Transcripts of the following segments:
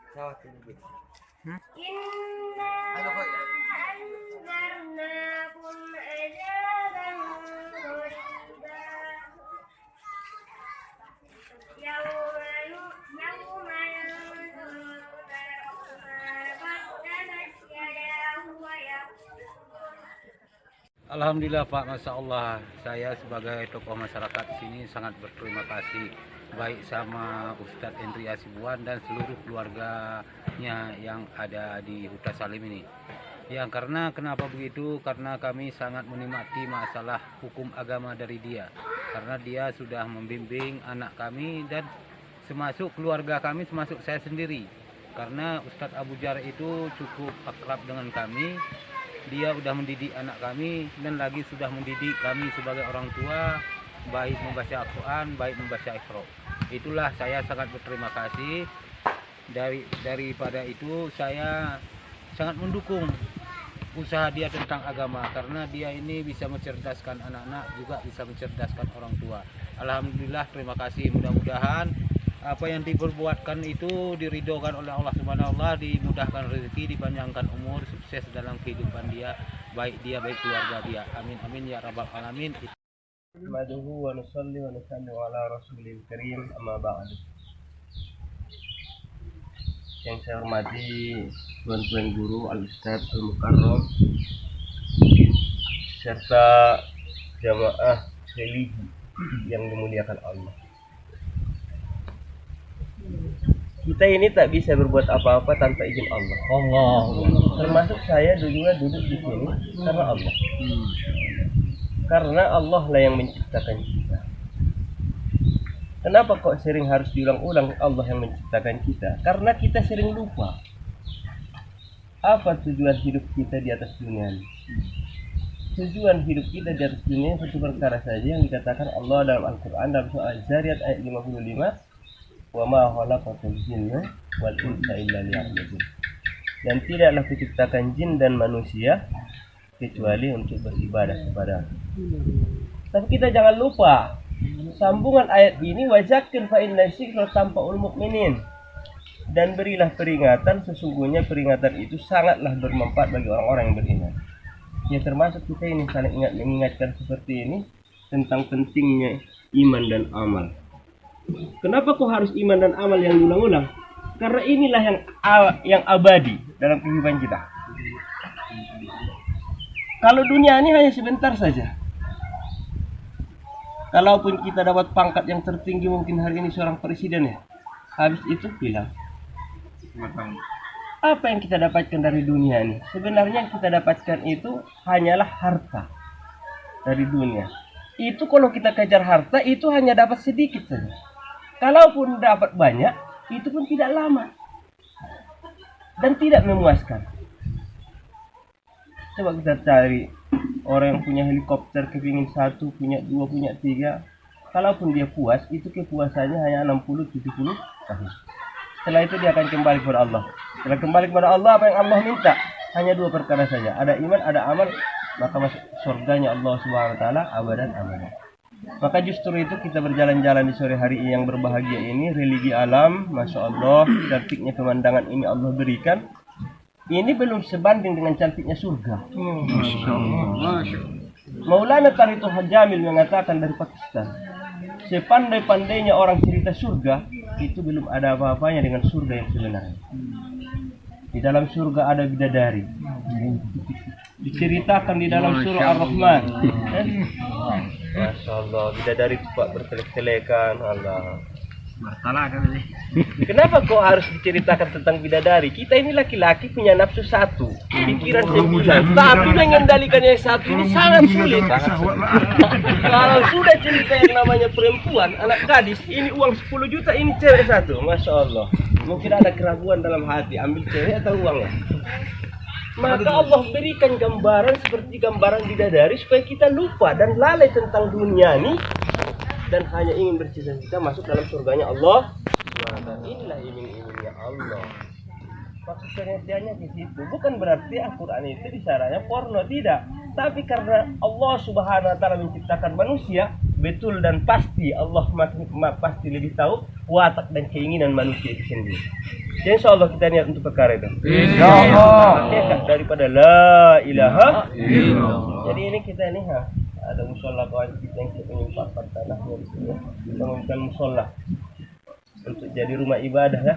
Sawah tinggi. Inna Ano ko ya? anzarnakum azaban qariba yawma yanzuru ma qaddamat yadahu wa Alhamdulillah Pak, Masya Allah, saya sebagai tokoh masyarakat di sini sangat berterima kasih baik sama Ustadz Henry Asibuan dan seluruh keluarganya yang ada di Huta Salim ini. Ya, karena kenapa begitu? Karena kami sangat menikmati masalah hukum agama dari dia. Karena dia sudah membimbing anak kami dan termasuk keluarga kami, termasuk saya sendiri. Karena Ustadz Abu Jar itu cukup akrab dengan kami. Dia sudah mendidik anak kami dan lagi sudah mendidik kami sebagai orang tua, baik membaca Al-Quran, baik membaca Iqra. Itulah saya sangat berterima kasih. Daripada itu saya sangat mendukung usaha dia tentang agama, karena dia ini bisa mencerdaskan anak-anak, juga bisa mencerdaskan orang tua. Alhamdulillah, terima kasih. Mudah-mudahan apa yang diperbuatkan itu diridhokan oleh Allah Subhanahu wa taala, dimudahkan rezeki, dipanjangkan umur, sukses dalam kehidupan dia, baik keluarga dia. Amin amin ya rabbal alamin. Nahmaduhu wa nusalli wa nusallim ala rasulil karim, amma ba'd. Yang saya hormati tuan-tuan guru Al-Ustadz Al-Mukarram serta jamaah religi yang dimuliakan Allah. Kita ini tak bisa berbuat apa-apa tanpa izin Allah. Termasuk saya juga duduk di sini karena Allah. Karena Allah lah yang menciptakan kita. Kenapa kok sering harus diulang-ulang Allah yang menciptakan kita? Karena kita sering lupa. Apa tujuan hidup kita di atas dunia ini? Tujuan hidup kita di atas dunia satu perkara saja yang dikatakan Allah dalam Al-Quran dalam surah Az-Zariyat ayat 55. Wa ma khalaqatul jinna wal insa illa liya'budun. Dan tidaklah kuciptakan jin dan manusia kecuali untuk beribadah kepada. Tapi kita jangan lupa sambungan ayat ini, wazakir fa inna dzikra tanfa'ul mu'minin. Dan berilah peringatan, sesungguhnya peringatan itu sangatlah bermanfaat bagi orang-orang yang beriman. Ya, termasuk kita ini saling mengingatkan seperti ini tentang pentingnya iman dan amal. Kenapa kok harus iman dan amal yang diulang-ulang? Karena inilah yang abadi dalam kehidupan kita. Kalau dunia ini hanya sebentar saja. Kalaupun kita dapat pangkat yang tertinggi, mungkin hari ini seorang presiden ya, habis itu hilang. Apa yang kita dapatkan dari dunia ini? Sebenarnya yang kita dapatkan itu hanyalah harta dari dunia. Itu kalau kita kejar harta itu hanya dapat sedikit saja. Kalaupun dapat banyak, itu pun tidak lama dan tidak memuaskan. Coba kita cari orang yang punya helikopter, kepingin 1, punya 2, punya 3. Kalaupun dia puas, itu kepuasannya hanya 60-70 tahun. Setelah itu dia akan kembali kepada Allah. Setelah kembali kepada Allah, apa yang Allah minta? Hanya 2 perkara saja. Ada iman, ada amal, maka masuk surganya Allah Subhanahu wa taala abadan abadan. Maka justru itu kita berjalan-jalan di sore hari yang berbahagia ini, religi alam, Masya Allah, cantiknya pemandangan ini Allah berikan. Ini belum sebanding dengan cantiknya surga. Masya Allah. Maulana Tarituh Jamil mengatakan dari Pakistan, sepandai-pandainya orang cerita surga, itu belum ada apa-apanya dengan surga yang sebenarnya. Di dalam surga ada bidadari. Diceritakan di dalam surah Ar-Rahman. Masya Allah, bidadari itu Pak berkelek-kelekan. Allah. Kenapa kok harus diceritakan tentang bidadari? Kita ini laki-laki punya nafsu 1, pikiran 9, tapi mengendalikan yang 1 ini sangat sulit. Kalau sudah cerita yang namanya perempuan, anak gadis, ini uang 10 juta, ini cewek 1. Masya Allah. Mungkin ada keraguan dalam hati, ambil cewek atau uang ya? Maka Allah berikan gambaran seperti gambaran bidadari supaya kita lupa dan lalai tentang dunia ini dan hanya ingin bercita-cita masuk dalam surganya Allah. Inilah iming-imingnya Allah. Maksud pengertiannya di situ bukan berarti Al-Quran itu disaranya porno, tidak. Tapi karena Allah Subhanahu wa taala menciptakan manusia, betul dan pasti Allah pasti lebih tahu watak dan keinginan manusia itu sendiri. Jadi insya Allah kita niat untuk perkara itu. Insya daripada la ilaha illallah. Jadi ini kita ini ada musola kawan kita yang kita menyempatkan tanahnya di sini, bangunkan musola untuk jadi rumah ibadah ya.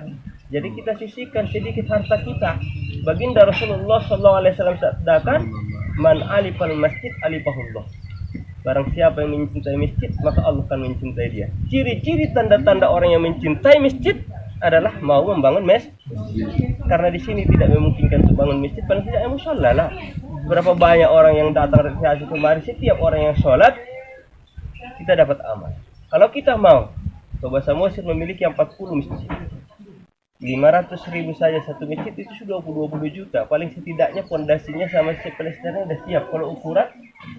Jadi kita sisihkan sedikit harta kita. Baginda Rasulullah SAW sabdakan, man alifal masjid alifahullah. Barang siapa yang mencintai masjid, maka Allah akan mencintai dia. Ciri-ciri tanda-tanda orang yang mencintai masjid adalah mau membangun masjid. Karena di sini tidak memungkinkan untuk bangun masjid, paling tidak musola lah. Berapa banyak orang yang datang rekreasi kemari, setiap orang yang sholat kita dapat amal. Kalau kita mau, Toba Samosir memiliki 40 masjid. 500.000 saja satu masjid itu sudah 20 juta. Paling setidaknya pondasinya sama sepelesternya sudah siap. Kalau ukuran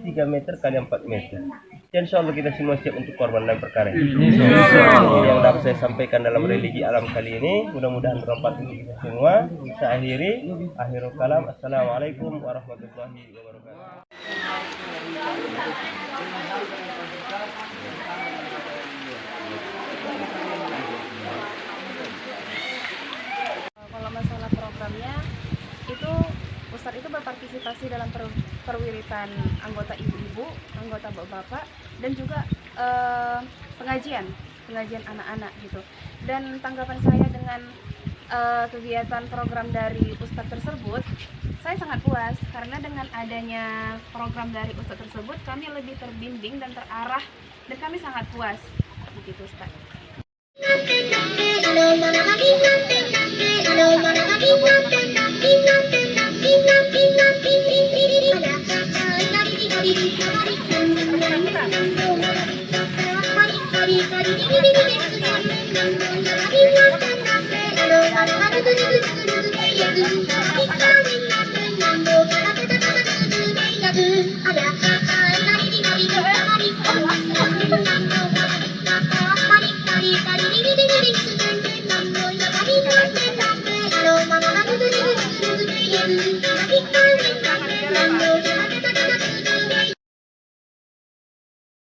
3 meter kali 4 meter. Dan insya Allah kita semua siap untuk korban dalam perkara ini. Ini yang dapat saya sampaikan dalam religi alam kali ini. Mudah-mudahan bermanfaat untuk kita semua. Saya akhiri. Akhirul kalam. Assalamualaikum warahmatullahi wabarakatuh. Kalau masalah programnya itu Ustadz itu berpartisipasi dalam perwiritan anggota ibu-ibu, anggota bapak-bapak, dan juga pengajian anak-anak gitu. Dan tanggapan saya dengan kegiatan program dari Ustadz tersebut, saya sangat puas karena dengan adanya program dari Ustadz tersebut kami lebih terbimbing dan terarah dan kami sangat puas begitu Ustadz.